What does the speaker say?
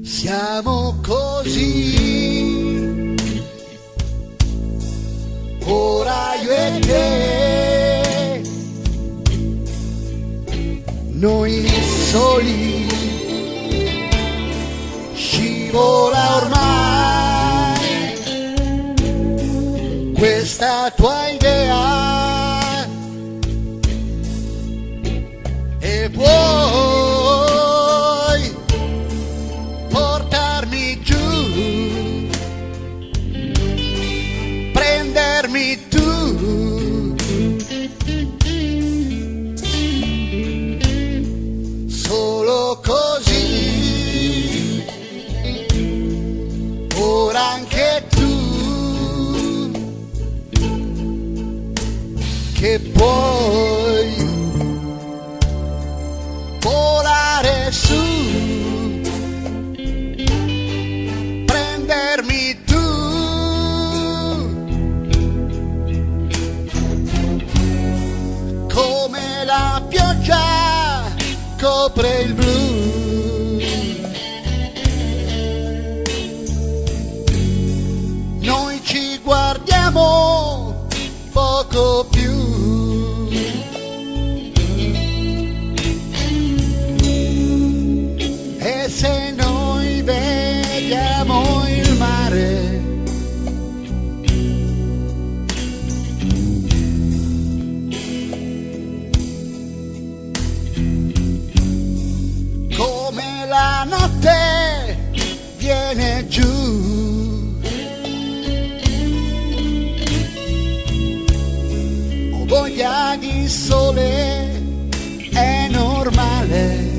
Siamo così, ora io e te, noi soli, scivola ormai questa tua idea e vuoi portarmi giù, prendermi tu, solo così, ora anche tu, che puoi volare su, prendermi tu, come la pioggia copre il blu. Noi ci guardiamo poco più, e se noi vediamo il mare, come la notte viene giù, ho voglia di sole, è normale,